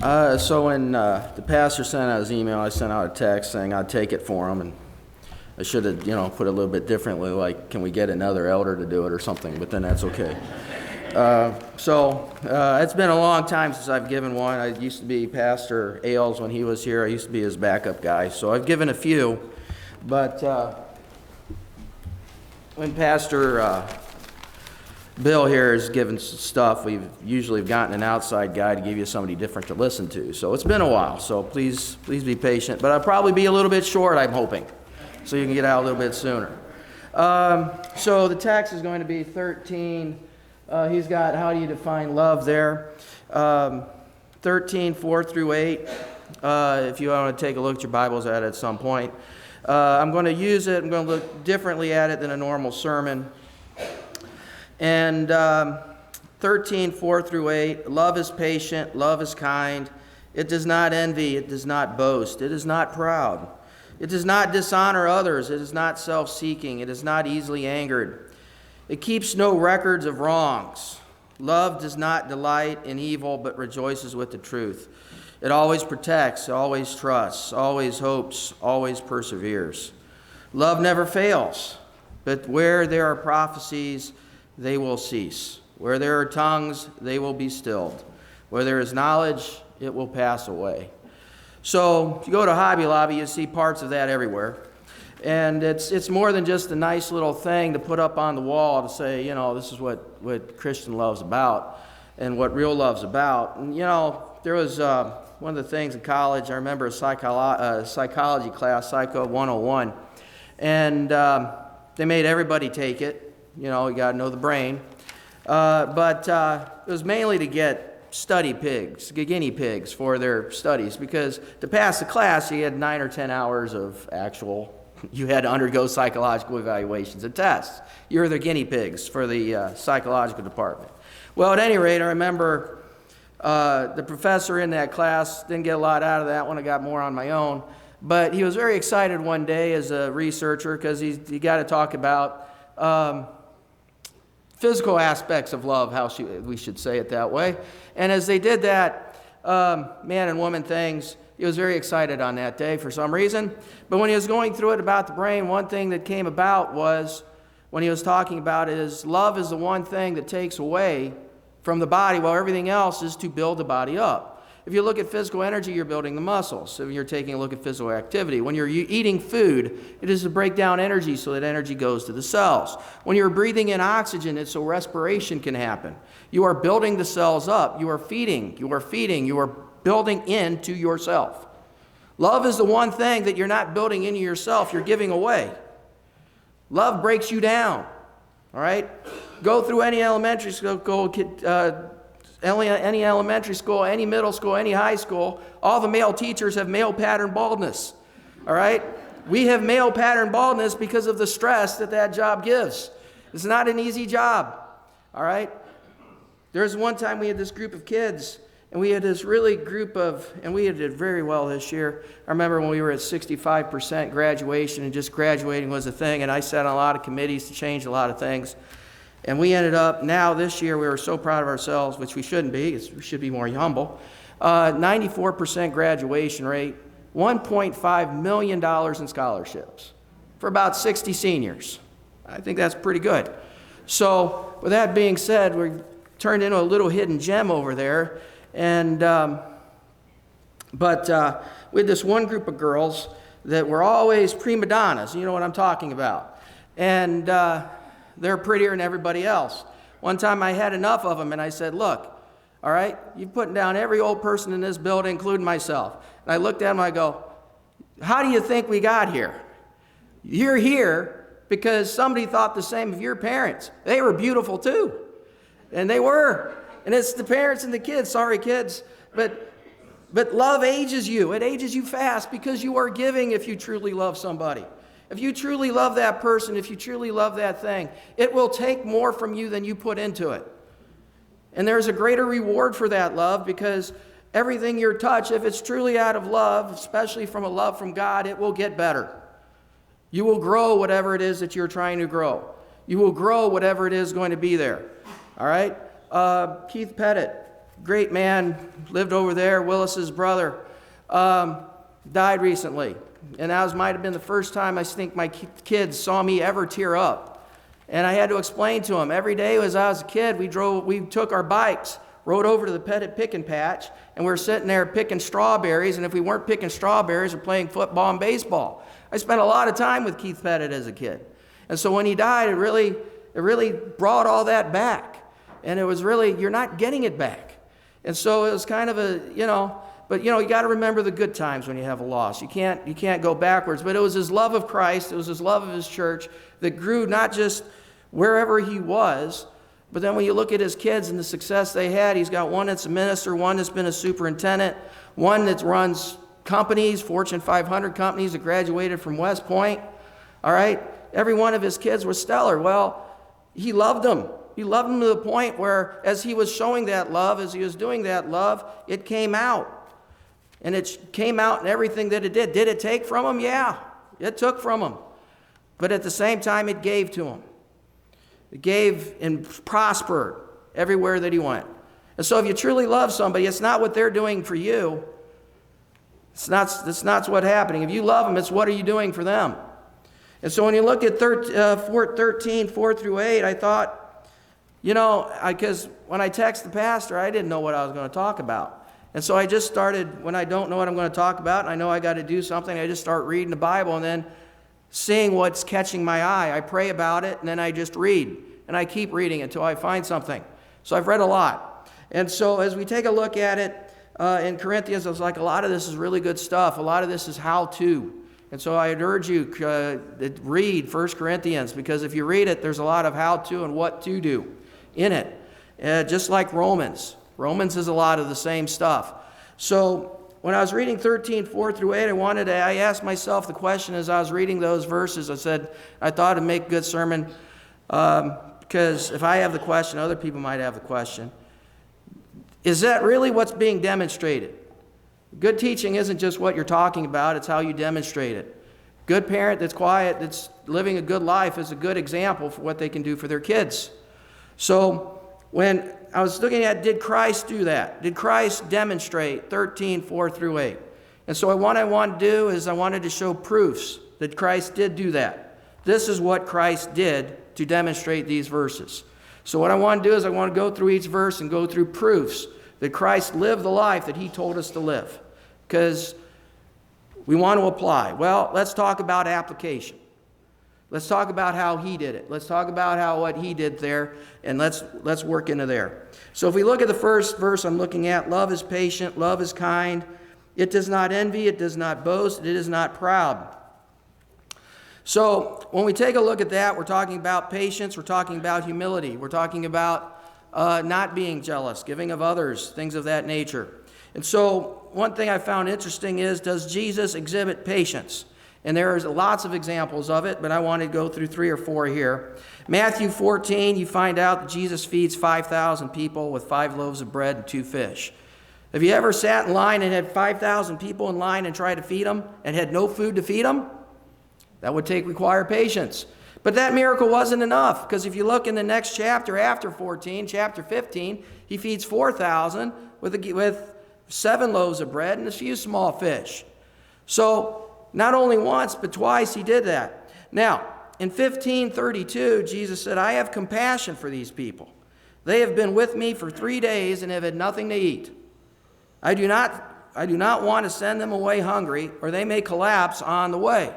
So when the pastor sent out his email, I sent out a text saying I'd take it for him, and I should have, put it a little bit differently, like, can we get another elder to do it or something, but then that's okay. It's been a long time since I've given one. I used to be Pastor Ailes when he was here. I used to be his backup guy, so I've given a few, but when Pastor Bill here has given stuff, we've usually gotten an outside guy to give you somebody different to listen to. So it's been a while, so please be patient. But I'll probably be a little bit short, I'm hoping, so you can get out a little bit sooner. So the text is going to be 13. He's got how do you define love there. 13, 4 through 8. If you want to take a look at your Bibles at some point. I'm going to use it. I'm going to look differently at it than a normal sermon. And 13, 4 through 8, love is patient, love is kind. It does not envy, it does not boast, it is not proud. It does not dishonor others, it is not self-seeking, it is not easily angered. It keeps no records of wrongs. Love does not delight in evil, but rejoices with the truth. It always protects, always trusts, always hopes, always perseveres. Love never fails, but where there are prophecies, they will cease. Where there are tongues, they will be stilled. Where there is knowledge, it will pass away. So if you go to Hobby Lobby, you see parts of that everywhere. And it's more than just a nice little thing to put up on the wall to say, this is what Christian love's about and what real love's about. And, there was one of the things in college, I remember a psychology class, Psycho 101, and they made everybody take it. You got to know the brain. But it was mainly to get guinea pigs for their studies, because to pass the class, you had 9 or 10 hours of you had to undergo psychological evaluations and tests. You were the guinea pigs for the psychological department. Well, at any rate, I remember the professor in that class didn't get a lot out of that one. I got more on my own. But he was very excited one day as a researcher because he got to talk about physical aspects of love, we should say it that way. And as they did that man and woman things, he was very excited on that day for some reason. But when he was going through it about the brain, one thing that came about was, when he was talking about it, is love is the one thing that takes away from the body, while everything else is to build the body up. If you look at physical energy, you're building the muscles. So you're taking a look at physical activity. When you're eating food, it is to break down energy so that energy goes to the cells. When you're breathing in oxygen, it's so respiration can happen. You are building the cells up. You are feeding. You are building into yourself. Love is the one thing that you're not building into yourself, you're giving away. Love breaks you down. All right? Go through any elementary school, any elementary school, any middle school, any high school, all the male teachers have male pattern baldness. All right? We have male pattern baldness because of the stress that job gives. It's not an easy job. All right? There's one time we had this group of kids, and we had this really and we did very well this year. I remember when we were at 65% graduation, and just graduating was a thing, and I sat on a lot of committees to change a lot of things. And we ended up, now this year, we were so proud of ourselves, which we shouldn't be, we should be more humble, 94% graduation rate, $1.5 million in scholarships for about 60 seniors. I think that's pretty good. So with that being said, we turned into a little hidden gem over there. And but we had this one group of girls that were always prima donnas. You know what I'm talking about. And they're prettier than everybody else. One time I had enough of them, and I said, look, all right, you've put down every old person in this building, including myself. And I looked at them, and I go, how do you think we got here? You're here because somebody thought the same of your parents. They were beautiful too. And they were. And it's the parents and the kids. Sorry, kids. But love ages you. It ages you fast because you are giving if you truly love somebody. If you truly love that person, if you truly love that thing, it will take more from you than you put into it. And there's a greater reward for that love, because everything you touch, if it's truly out of love, especially from a love from God, it will get better. You will grow whatever it is that you're trying to grow. You will grow whatever it is going to be there. All right? Keith Pettit great man, lived over there, Willis's brother, died recently. And that might have been the first time I think my kids saw me ever tear up. And I had to explain to them, every day as I was a kid, we took our bikes, rode over to the Pettit picking patch, and we were sitting there picking strawberries, and if we weren't picking strawberries, we're playing football and baseball. I spent a lot of time with Keith Pettit as a kid. And so when he died, it really brought all that back. And it was really, you're not getting it back. And so it was kind of but you got to remember the good times when you have a loss. You can't go backwards. But it was his love of Christ, it was his love of his church that grew not just wherever he was, but then when you look at his kids and the success they had, he's got one that's a minister, one that's been a superintendent, one that runs companies, Fortune 500 companies that graduated from West Point. All right? Every one of his kids was stellar. Well, he loved them. He loved them to the point where as he was showing that love, as he was doing that love, it came out. And it came out in everything that it did. Did it take from him? Yeah, it took from him. But at the same time, it gave to him. It gave and prospered everywhere that he went. And so if you truly love somebody, it's not what they're doing for you. It's not what's happening. If you love them, it's what are you doing for them. And so when you look at 13, 4 through 8, I thought, because when I text the pastor, I didn't know what I was going to talk about. And so I just started, when I don't know what I'm going to talk about, and I know I got to do something, I just start reading the Bible and then seeing what's catching my eye. I pray about it, and then I just read. And I keep reading until I find something. So I've read a lot. And so as we take a look at it in Corinthians, it's like a lot of this is really good stuff. A lot of this is how-to. And so I'd urge you to read 1 Corinthians, because if you read it, there's a lot of how-to and what to do in it. Just like Romans. Romans is a lot of the same stuff. So when I was reading 13, 4 through 8, I asked myself the question as I was reading those verses. I thought it'd make a good sermon, because if I have the question, other people might have the question. Is that really what's being demonstrated? Good teaching isn't just what you're talking about, it's how you demonstrate it. Good parent that's quiet, that's living a good life is a good example for what they can do for their kids. So when I was looking at, did Christ do that? Did Christ demonstrate 13, 4 through 8? And so what I wanted to do is I wanted to show proofs that Christ did do that. This is what Christ did to demonstrate these verses. So what I want to do is I want to go through each verse and go through proofs that Christ lived the life that he told us to live. Because we want to apply. Well, let's talk about application. Let's talk about how he did it. Let's talk about what he did there, and let's work into there. So if we look at the first verse I'm looking at, love is patient, love is kind. It does not envy, it does not boast, it is not proud. So when we take a look at that, we're talking about patience, we're talking about humility, we're talking about not being jealous, giving of others, things of that nature. And so one thing I found interesting is, does Jesus exhibit patience? And there's lots of examples of it, but I want to go through 3 or 4 here. Matthew 14, you find out that Jesus feeds 5,000 people with 5 loaves of bread and 2 fish. Have you ever sat in line and had 5,000 people in line and tried to feed them and had no food to feed them? That would require patience. But that miracle wasn't enough, because if you look in the next chapter after 14, chapter 15, he feeds 4,000 with 7 loaves of bread and a few small fish. So not only once, but twice he did that. Now, in 15:32, Jesus said, I have compassion for these people. They have been with me for 3 days and have had nothing to eat. I do not want to send them away hungry, or they may collapse on the way.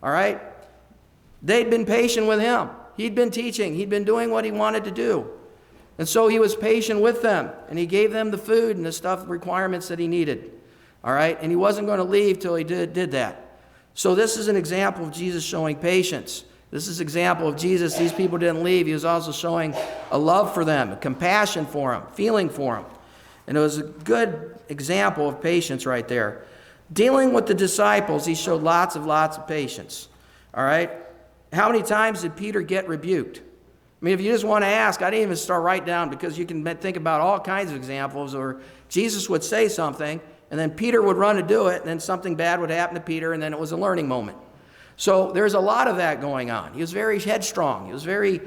All right? They'd been patient with him. He'd been teaching. He'd been doing what he wanted to do. And so he was patient with them, and he gave them the food and the requirements that he needed. All right? And he wasn't going to leave till he did that. So this is an example of Jesus showing patience. This is an example of Jesus. These people didn't leave. He was also showing a love for them, a compassion for them, feeling for them. And it was a good example of patience right there. Dealing with the disciples, he showed lots of patience. All right? How many times did Peter get rebuked? I mean, if you just want to ask, I didn't even start right down, because you can think about all kinds of examples where Jesus would say something, and then Peter would run to do it, and then something bad would happen to Peter, and then it was a learning moment. So there's a lot of that going on. He was very headstrong. He was very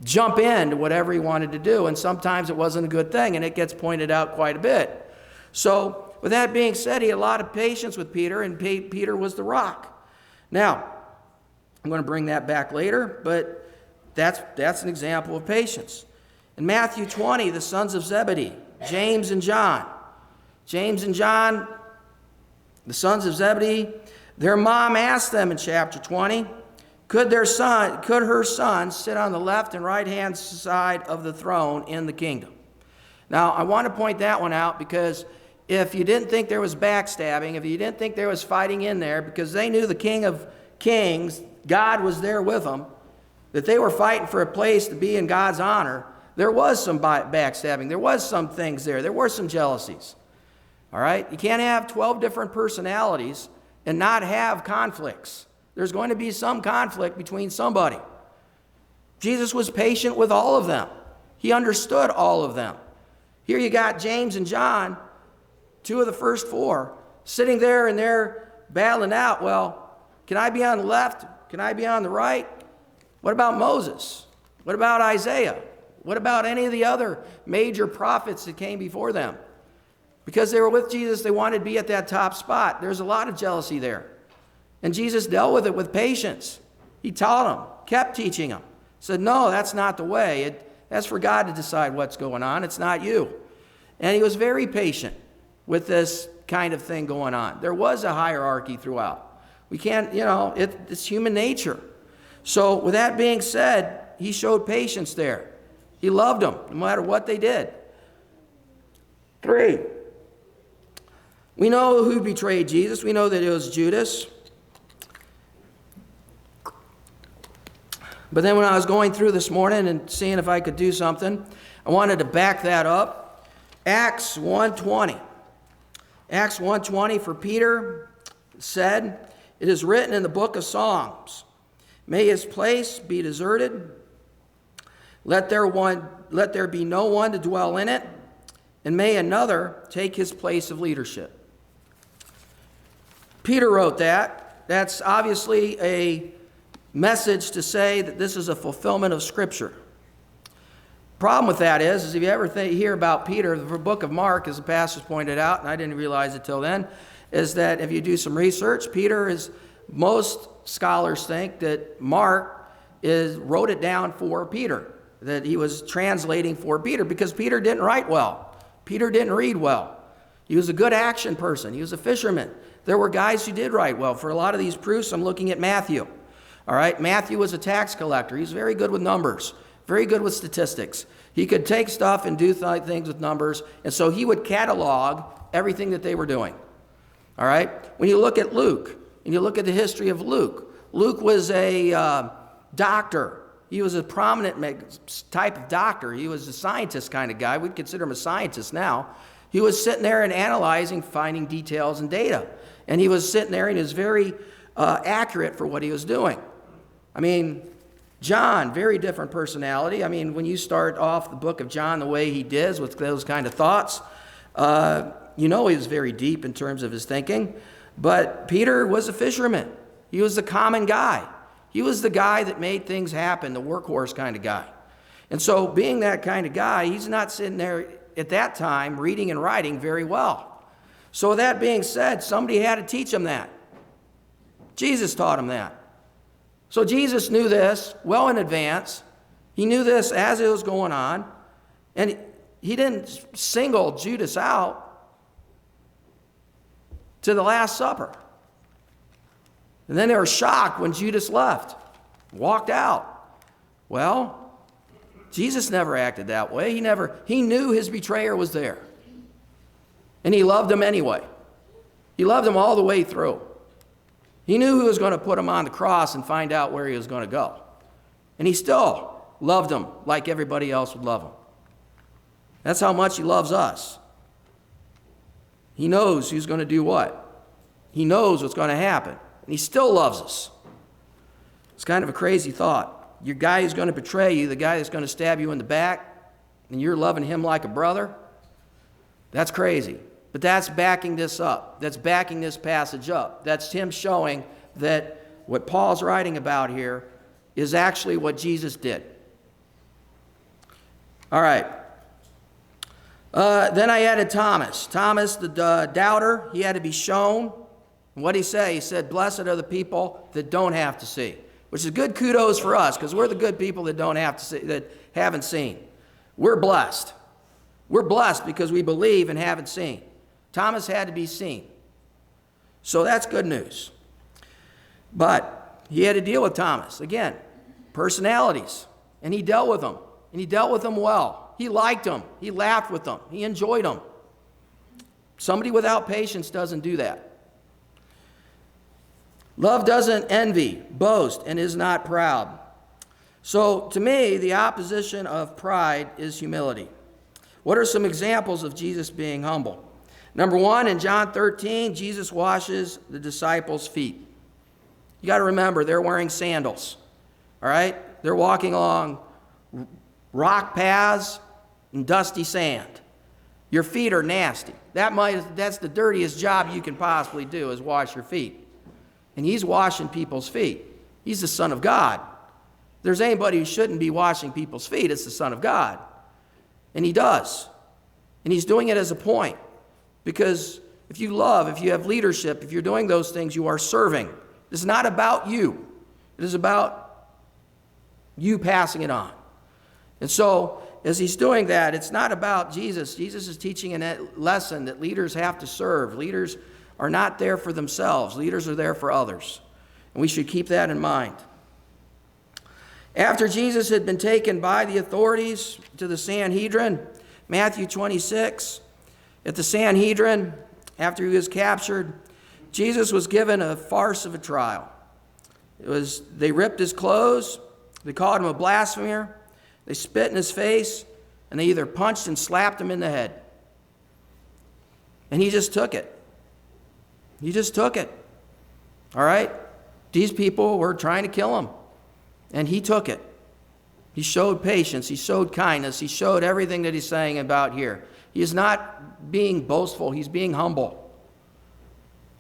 jump into whatever he wanted to do, and sometimes it wasn't a good thing, and it gets pointed out quite a bit. So with that being said, he had a lot of patience with Peter, and Peter was the rock. Now, I'm going to bring that back later, but that's an example of patience. In Matthew 20, the sons of Zebedee, James and John. James and John, the sons of Zebedee, their mom asked them in chapter 20, could her son sit on the left and right-hand side of the throne in the kingdom? Now, I want to point that one out because if you didn't think there was backstabbing, if you didn't think there was fighting in there, because they knew the King of Kings, God was there with them, that they were fighting for a place to be in God's honor, there was some backstabbing. There was some things there. There were some jealousies. All right? You can't have 12 different personalities and not have conflicts. There's going to be some conflict between somebody. Jesus was patient with all of them. He understood all of them. Here you got James and John, two of the first four, sitting there and they're battling out. Well, can I be on the left? Can I be on the right? What about Moses? What about Isaiah? What about any of the other major prophets that came before them? Because they were with Jesus, they wanted to be at that top spot. There's a lot of jealousy there. And Jesus dealt with it with patience. He taught them, kept teaching them. Said, no, that's not the way. That's for God to decide what's going on. It's not you. And he was very patient with this kind of thing going on. There was a hierarchy throughout. We can't, it's human nature. So with that being said, he showed patience there. He loved them no matter what they did. 3. We know who betrayed Jesus. We know that it was Judas. But then when I was going through this morning and seeing if I could do something, I wanted to back that up. Acts 1:20. Acts 1:20, for Peter said, it is written in the book of Psalms, may his place be deserted. Let there be no one to dwell in it, and may another take his place of leadership. Peter wrote that. That's obviously a message to say that this is a fulfillment of Scripture. Problem with that is if you ever hear about Peter, the book of Mark, as the pastor pointed out, and I didn't realize it till then, is that if you do some research, most scholars think that Mark wrote it down for Peter, that he was translating for Peter, because Peter didn't write well. Peter didn't read well. He was a good action person. He was a fisherman. There were guys who did write well. For a lot of these proofs, I'm looking at Matthew. All right, Matthew was a tax collector. He was very good with numbers, very good with statistics. He could take stuff and do things with numbers, and so he would catalog everything that they were doing. All right, when you look at Luke, and you look at the history of Luke, Luke was a doctor. He was a prominent type of doctor. He was a scientist kind of guy. We'd consider him a scientist now. He was sitting there and analyzing, finding details and data. And he was sitting there and he was very accurate for what he was doing. I mean, John, very different personality. I mean, when you start off the book of John the way he did with those kind of thoughts, he was very deep in terms of his thinking. But Peter was a fisherman. He was the common guy. He was the guy that made things happen, the workhorse kind of guy. And so being that kind of guy, he's not sitting there at that time reading and writing very well. So with that being said, somebody had to teach him that. Jesus taught him that. So Jesus knew this well in advance. He knew this as it was going on. And he didn't single Judas out to the Last Supper. And then they were shocked when Judas left, walked out. Well, Jesus never acted that way. He knew his betrayer was there. And he loved him anyway. He loved him all the way through. He knew who was going to put him on the cross and find out where he was going to go. And he still loved him like everybody else would love him. That's how much he loves us. He knows who's going to do what. He knows what's going to happen. And he still loves us. It's kind of a crazy thought. Your guy who's going to betray you, the guy that's going to stab you in the back, and you're loving him like a brother, that's crazy. But that's backing this up. That's backing this passage up. That's him showing that what Paul's writing about here is actually what Jesus did. All right. Then I added Thomas. Thomas, the doubter, he had to be shown. And what did he say? He said, blessed are the people that don't have to see. Which is good kudos for us, because we're the good people that don't have to see, that haven't seen. We're blessed. We're blessed because we believe and haven't seen. Thomas had to be seen. So that's good news. But he had to deal with Thomas. Again, personalities. And he dealt with them. And he dealt with them well. He liked them. He laughed with them. He enjoyed them. Somebody without patience doesn't do that. Love doesn't envy, boast, and is not proud. So to me, the opposition of pride is humility. What are some examples of Jesus being humble? Number one, in John 13, Jesus washes the disciples' feet. You got to remember, they're wearing sandals. All right? They're walking along rock paths and dusty sand. Your feet are nasty. That's the dirtiest job you can possibly do, is wash your feet. And he's washing people's feet. He's the Son of God. If there's anybody who shouldn't be washing people's feet, it's the Son of God. And he does. And he's doing it as a point. Because if you love, if you have leadership, if you're doing those things, you are serving. It's not about you. It is about you passing it on. And so, as he's doing that, it's not about Jesus. Jesus is teaching a lesson that leaders have to serve. Leaders are not there for themselves. Leaders are there for others. And we should keep that in mind. After Jesus had been taken by the authorities to the Sanhedrin, Matthew 26, at the Sanhedrin, after he was captured, Jesus was given a farce of a trial. They ripped his clothes, they called him a blasphemer, they spit in his face, and they either punched and slapped him in the head. And he just took it. He just took it. All right? These people were trying to kill him. And he took it. He showed patience. He showed kindness. He showed everything that he's saying about here. He is not being boastful. He's being humble.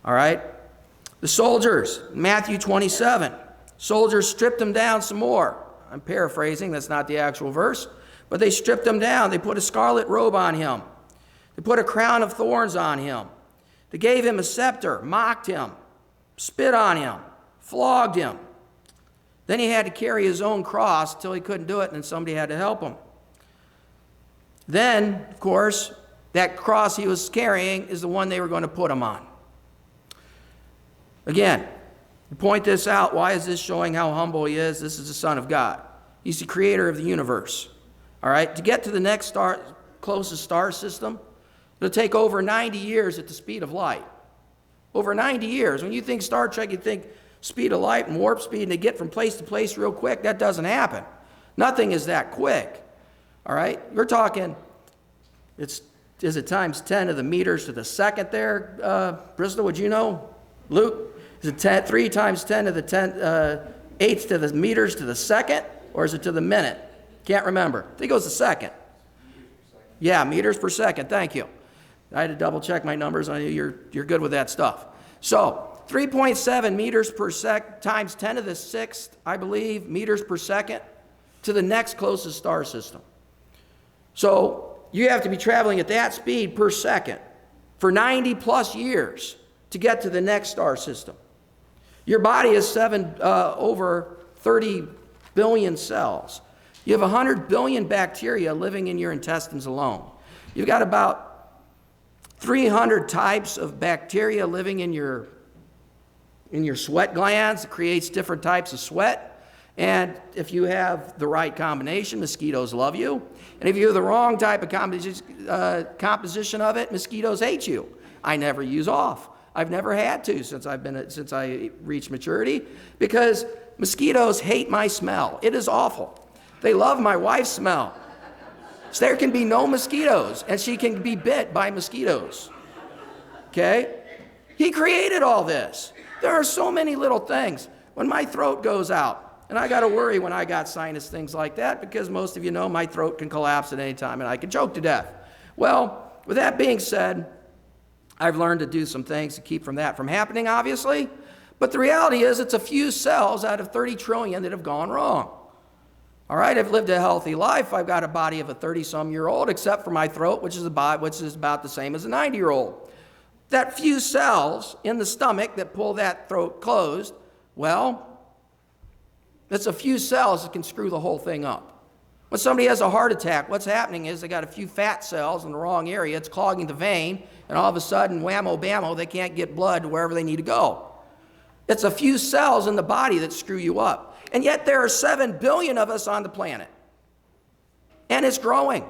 All right? The soldiers, Matthew 27. Soldiers stripped him down some more. I'm paraphrasing. That's not the actual verse. But they stripped him down. They put a scarlet robe on him. They put a crown of thorns on him. They gave him a scepter, mocked him, spit on him, flogged him. Then he had to carry his own cross until he couldn't do it, and then somebody had to help him. Then, of course, that cross he was carrying is the one they were going to put him on. Again, to point this out, why is this showing how humble he is? This is the Son of God. He's the creator of the universe. All right? To get to the next closest star system, it'll take over 90 years at the speed of light. Over 90 years. When you think Star Trek, you think speed of light and warp speed, and they get from place to place real quick. That doesn't happen. Nothing is that quick. All right? You're talking, is it times 10 to the meters to the second there? Bristol, would you know? Luke? Is it 3 times 10 to the 8th to the meters to the second? Or is it to the minute? Can't remember. I think it was the second. Yeah, meters per second. Thank you. I had to double check my numbers. I know you're good with that stuff. So 3.7 meters per second times 10 to the 6th, I believe, meters per second to the next closest star system. So you have to be traveling at that speed per second for 90 plus years to get to the next star system. Your body is over 30 billion cells. You have 100 billion bacteria living in your intestines alone. You've got about 300 types of bacteria living in your sweat glands. It creates different types of sweat. And if you have the right combination, mosquitoes love you. And if you have the wrong type of composition of it, mosquitoes hate you. I never use off. I've never had to since I reached maturity, because mosquitoes hate my smell. It is awful. They love my wife's smell. So there can be no mosquitoes, and she can be bit by mosquitoes. Okay? He created all this. There are so many little things. When my throat goes out, and I got to worry when I got sinus things like that, because most of you know my throat can collapse at any time, and I can choke to death. Well, with that being said, I've learned to do some things to keep that from happening, obviously. But the reality is it's a few cells out of 30 trillion that have gone wrong. All right, I've lived a healthy life. I've got a body of a 30-some-year-old, except for my throat, which is about the same as a 90-year-old. That few cells in the stomach that pull that throat closed, well, that's a few cells that can screw the whole thing up. When somebody has a heart attack, what's happening is they got a few fat cells in the wrong area. It's clogging the vein, and all of a sudden, whammo, bammo, they can't get blood to wherever they need to go. It's a few cells in the body that screw you up. And yet there are 7 billion of us on the planet. And it's growing.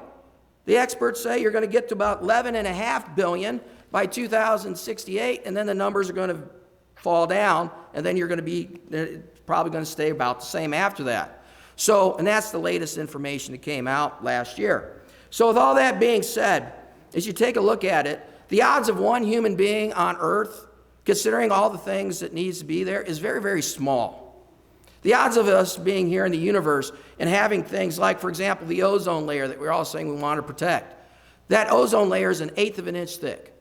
The experts say you're going to get to about 11.5 billion by 2068, and then the numbers are going to fall down, and then you're going to be probably going to stay about the same after that. So, and that's the latest information that came out last year. So with all that being said, as you take a look at it, the odds of one human being on Earth, considering all the things that needs to be there, is very, very small. The odds of us being here in the universe and having things like, for example, the ozone layer that we're all saying we want to protect, that ozone layer is 1/8 of an inch thick.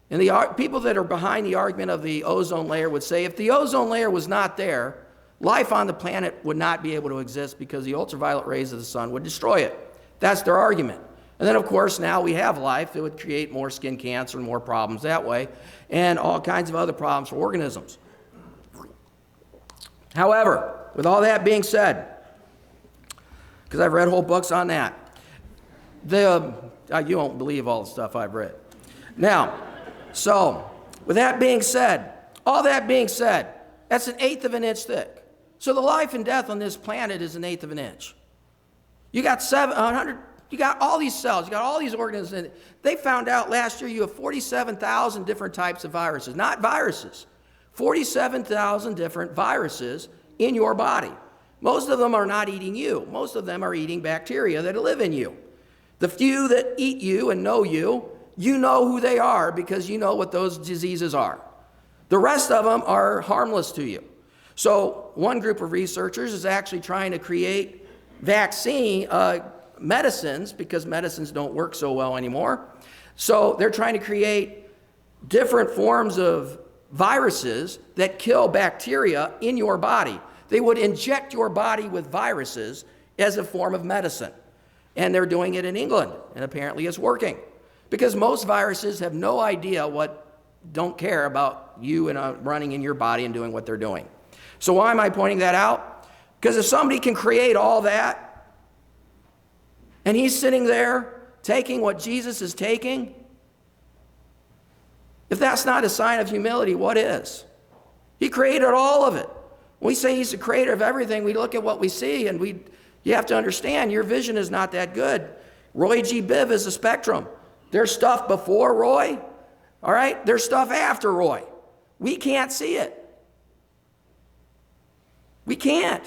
And the people that are behind the argument of the ozone layer would say if the ozone layer was not there, life on the planet would not be able to exist because the ultraviolet rays of the sun would destroy it. That's their argument. And then, of course, now we have life. It would create more skin cancer and more problems that way, and all kinds of other problems for organisms. However, with all that being said, because I've read whole books on that, you won't believe all the stuff I've read. Now, so, with that being said, all that being said, that's 1/8 of an inch thick. So the life and death on this planet is 1/8 of an inch. You got 700, you got all these cells, you got all these organisms. They found out last year you have 47,000 different types of viruses, not viruses, 47,000 different viruses in your body. Most of them are not eating you. Most of them are eating bacteria that live in you. The few that eat you and know you know who they are because you know what those diseases are. The rest of them are harmless to you. So one group of researchers is actually trying to create vaccine medicines because medicines don't work so well anymore. So they're trying to create different forms of viruses that kill bacteria in your body. They would inject your body with viruses as a form of medicine. And they're doing it in England, and apparently it's working. Because most viruses have no idea don't care about you and running in your body and doing what they're doing. So why am I pointing that out? Because if somebody can create all that, and he's sitting there taking what Jesus is taking, if that's not a sign of humility, what is? He created all of it. When we say he's the creator of everything, we look at what we see, and you have to understand your vision is not that good. Roy G. Biv is a spectrum. There's stuff before Roy, all right? There's stuff after Roy. We can't see it. We can't.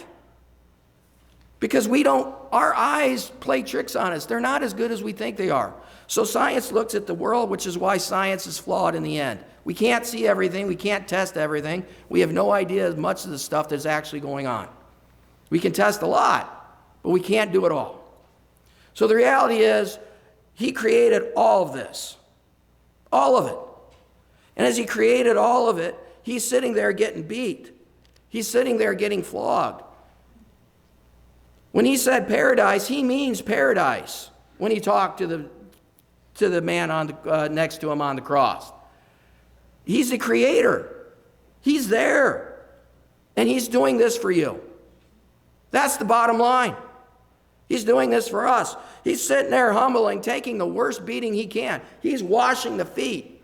Because our eyes play tricks on us. They're not as good as we think they are. So science looks at the world, which is why science is flawed in the end. We can't see everything. We can't test everything. We have no idea as much of the stuff that's actually going on. We can test a lot, but we can't do it all. So the reality is, he created all of this. All of it. And as he created all of it, he's sitting there getting beat. He's sitting there getting flogged. When he said paradise, he means paradise when he talked to the man next to him on the cross. He's the creator. He's there. And he's doing this for you. That's the bottom line. He's doing this for us. He's sitting there humbling, taking the worst beating he can. He's washing the feet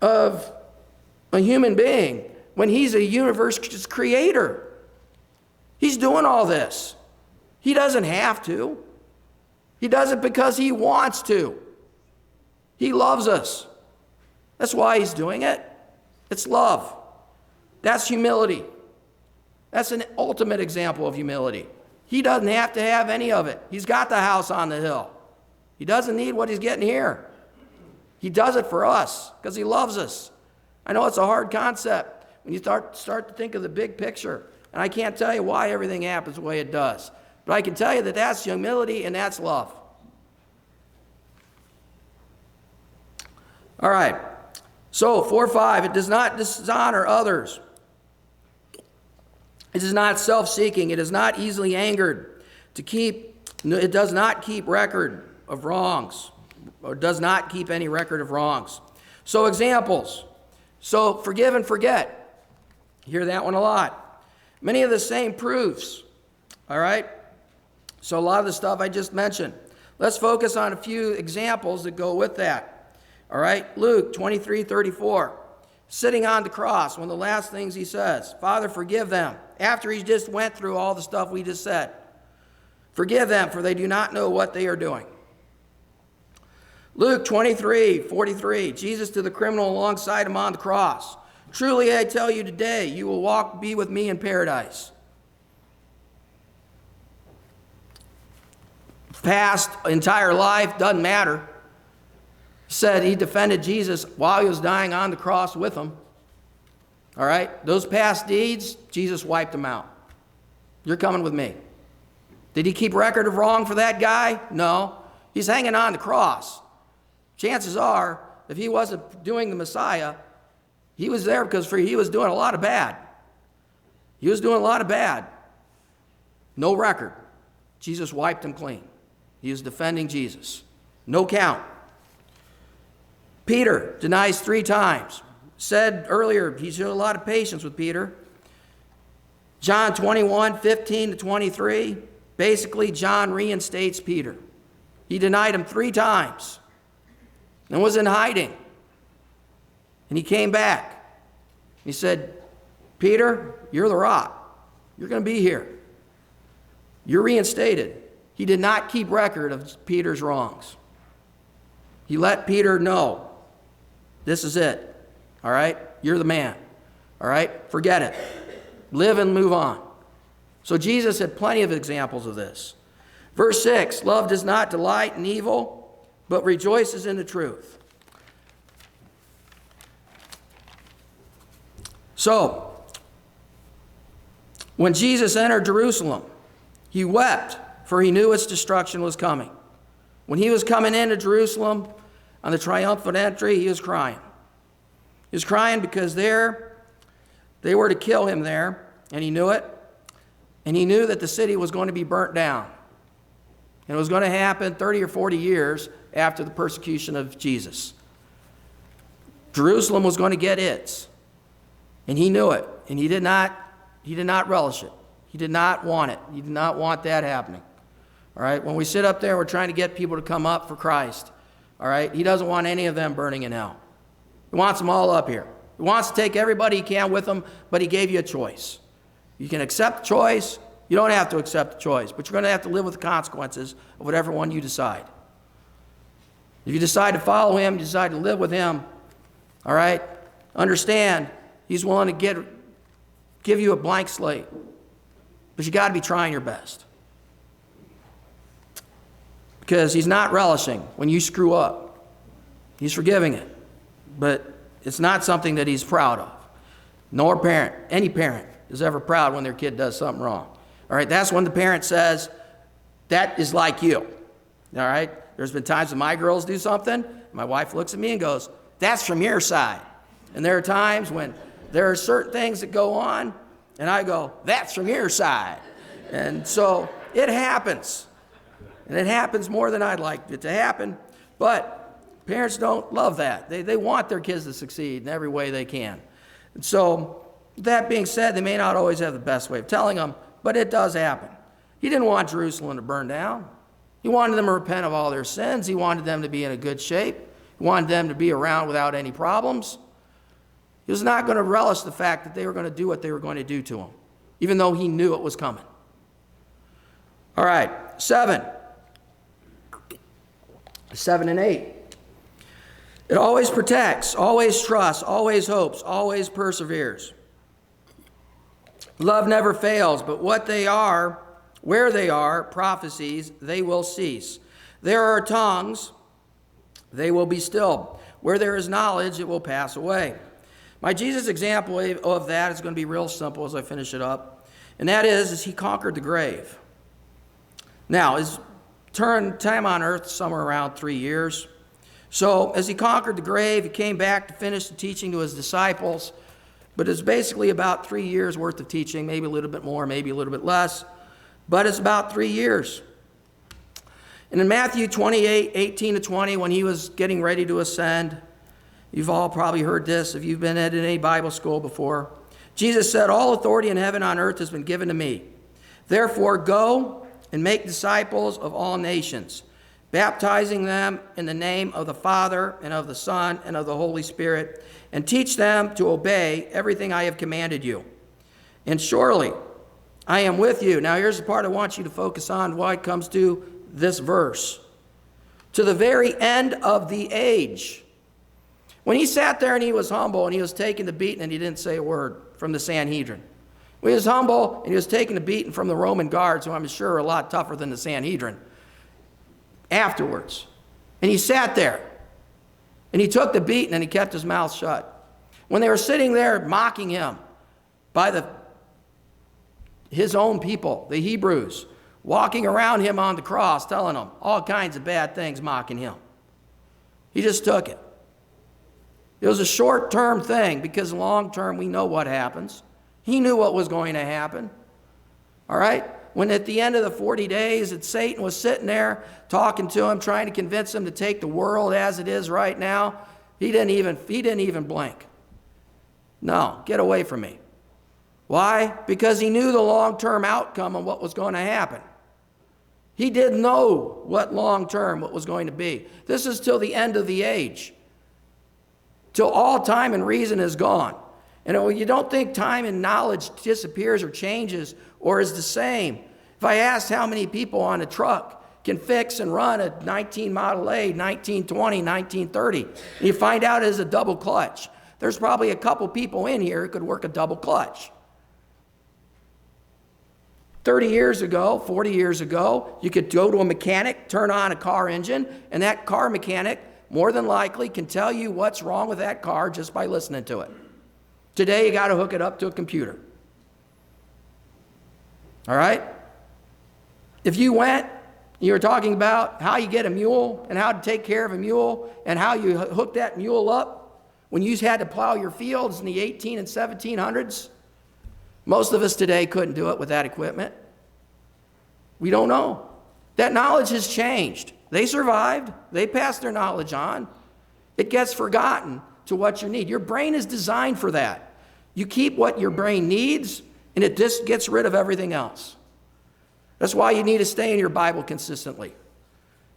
of a human being when he's a universe's creator. He's doing all this. He doesn't have to. He does it because he wants to. He loves us. That's why he's doing it. It's love. That's humility. That's an ultimate example of humility. He doesn't have to have any of it. He's got the house on the hill. He doesn't need what he's getting here. He does it for us because he loves us. I know it's a hard concept when you start to think of the big picture. And I can't tell you why everything happens the way it does. But I can tell you that that's humility and that's love. All right. So 4:5, it does not dishonor others. It is not self-seeking. It is not easily angered. It does not keep record of wrongs, or does not keep any record of wrongs. So examples. So forgive and forget. You hear that one a lot. Many of the same proofs. All right? So a lot of the stuff I just mentioned. Let's focus on a few examples that go with that. All right? Luke 23:34. Sitting on the cross, one of the last things he says, Father, forgive them. After he just went through all the stuff we just said. Forgive them, for they do not know what they are doing. Luke 23:43. Jesus to the criminal alongside him on the cross. Truly I tell you today, you will be with me in paradise. Past, entire life, doesn't matter. Said he defended Jesus while he was dying on the cross with him. All right? Those past deeds, Jesus wiped them out. You're coming with me. Did he keep record of wrong for that guy? No. He's hanging on the cross. Chances are, if he wasn't doing the Messiah, he was there because he was doing a lot of bad. He was doing a lot of bad. No record. Jesus wiped him clean. He was defending Jesus. No count. Peter denies 3 times. Said earlier, he showed a lot of patience with Peter. John 21:15-23. Basically, John reinstates Peter. He denied him 3 times and was in hiding. And he came back. He said, Peter, you're the rock. You're going to be here. You're reinstated. He did not keep record of Peter's wrongs. He let Peter know, this is it. All right? You're the man. All right? Forget it. Live and move on. So Jesus had plenty of examples of this. Verse 6, love does not delight in evil, but rejoices in the truth. So, when Jesus entered Jerusalem, he wept, for he knew its destruction was coming. When he was coming into Jerusalem on the triumphant entry, he was crying. He was crying because they were to kill him there, and he knew it. And he knew that the city was going to be burnt down. And it was going to happen 30 or 40 years after the persecution of Jesus. Jerusalem was going to get its. And he knew it. And he did not relish it. He did not want it. He did not want that happening. All right? When we sit up there, we're trying to get people to come up for Christ. All right? He doesn't want any of them burning in hell. He wants them all up here. He wants to take everybody he can with him, but he gave you a choice. You can accept the choice. You don't have to accept the choice, but you're going to have to live with the consequences of whatever one you decide. If you decide to follow him, you decide to live with him, all right? Understand, he's willing to give you a blank slate, but you got to be trying your best. Because he's not relishing when you screw up. He's forgiving it, but it's not something that he's proud of. Nor any parent is ever proud when their kid does something wrong. All right, that's when the parent says, that is like you. All right, there's been times when my girls do something, my wife looks at me and goes, that's from your side. And there are times when there are certain things that go on, and I go, that's from your side. And so it happens. And it happens more than I'd like it to happen. But parents don't love that. They want their kids to succeed in every way they can. And so, that being said, they may not always have the best way of telling them, but it does happen. He didn't want Jerusalem to burn down. He wanted them to repent of all their sins. He wanted them to be in a good shape. He wanted them to be around without any problems. He was not going to relish the fact that they were going to do what they were going to do to him, even though he knew it was coming. All right, 7 and 8. It always protects, always trusts, always hopes, always perseveres. Love never fails, but what they are, where they are, prophecies, they will cease. There are tongues, they will be still. Where there is knowledge, it will pass away. My Jesus example of that is going to be real simple as I finish it up. And that is he conquered the grave. Now, his time on earth somewhere around 3 years. So as he conquered the grave, he came back to finish the teaching to his disciples. But it's basically about 3 years worth of teaching, maybe a little bit more, maybe a little bit less. But it's about 3 years. And in Matthew 28, 18 to 20, when he was getting ready to ascend, you've all probably heard this if you've been at any Bible school before. Jesus said, "All authority in heaven and on earth has been given to me. Therefore, go and make disciples of all nations, baptizing them in the name of the Father and of the Son and of the Holy Spirit, and teach them to obey everything I have commanded you. And surely I am with you." Now here's the part I want you to focus on why it comes to this verse. "To the very end of the age." When he sat there and he was humble and he was taking the beating and he didn't say a word from the Sanhedrin. When he was humble and he was taking the beating from the Roman guards, who I'm sure are a lot tougher than the Sanhedrin, afterwards. And he sat there and he took the beating and he kept his mouth shut. When they were sitting there mocking him by his own people, the Hebrews, walking around him on the cross, telling him all kinds of bad things, mocking him, he just took it. It was a short-term thing, because long-term we know what happens. He knew what was going to happen. All right? When at the end of the 40 days that Satan was sitting there talking to him, trying to convince him to take the world as it is right now, he didn't even blink. No, get away from me. Why? Because he knew the long-term outcome and what was going to happen. He didn't know what long-term what was going to be. This is till the end of the age. Till all time and reason is gone. And you don't think time and knowledge disappears or changes or is the same. If I asked how many people on a truck can fix and run a 19 Model A, 1920, 1930, and you find out it is a double clutch, there's probably a couple people in here who could work a double clutch. 30 years ago, 40 years ago, you could go to a mechanic, turn on a car engine, and that car mechanic more than likely can tell you what's wrong with that car just by listening to it. Today, you got to hook it up to a computer. All right? If you were talking about how you get a mule and how to take care of a mule and how you hook that mule up when you had to plow your fields in the 18 and 1700s, most of us today couldn't do it with that equipment. We don't know. That knowledge has changed. They survived. They passed their knowledge on. It gets forgotten to what you need. Your brain is designed for that. You keep what your brain needs, and it just gets rid of everything else. That's why you need to stay in your Bible consistently.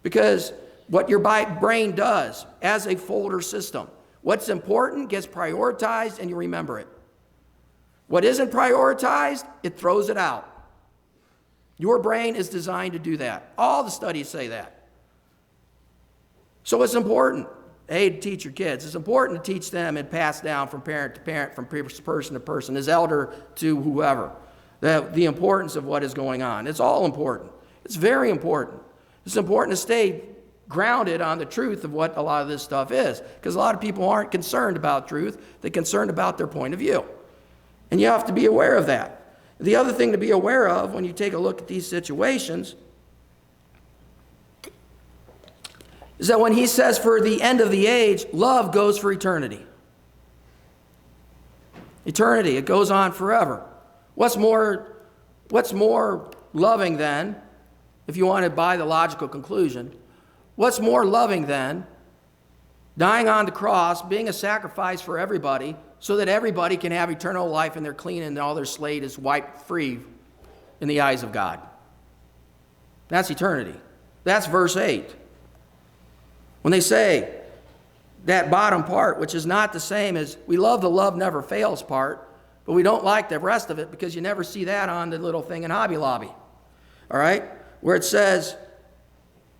Because what your brain does as a folder system, what's important gets prioritized and you remember it. What isn't prioritized, it throws it out. Your brain is designed to do that. All the studies say that. So it's important, to teach your kids. It's important to teach them and pass down from parent to parent, from person to person, as elder to whoever, the importance of what is going on. It's all important. It's very important. It's important to stay grounded on the truth of what a lot of this stuff is, because a lot of people aren't concerned about truth. They're concerned about their point of view. And you have to be aware of that. The other thing to be aware of when you take a look at these situations is that when he says for the end of the age, love goes for eternity. Eternity, it goes on forever. What's more loving than, if you want to buy the logical conclusion, what's more loving than dying on the cross, being a sacrifice for everybody, so that everybody can have eternal life and they're clean and all their slate is wiped free in the eyes of God? That's eternity. That's verse 8. When they say that bottom part, which is not the same as we love the love never fails part, but we don't like the rest of it because you never see that on the little thing in Hobby Lobby. All right? Where it says,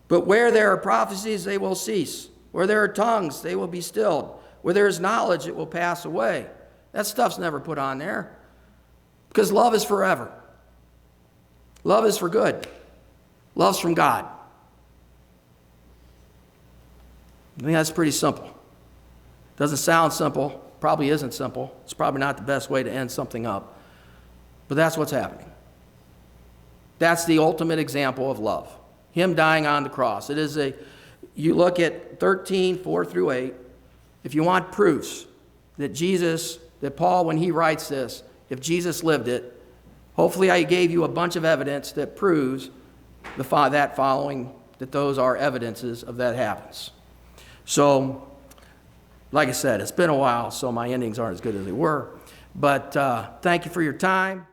but where there are prophecies, they will cease. Where there are tongues, they will be stilled. Where there is knowledge, it will pass away. That stuff's never put on there. Because love is forever. Love is for good. Love's from God. I think that's pretty simple. Doesn't sound simple. Probably isn't simple. It's probably not the best way to end something up. But that's what's happening. That's the ultimate example of love. Him dying on the cross. You look at 13, 4 through 8. If you want proofs that Jesus that Paul, when he writes this, if Jesus lived it, hopefully I gave you a bunch of evidence that proves that those are evidences of that happens. So, like I said, it's been a while, so my endings aren't as good as they were. But thank you for your time.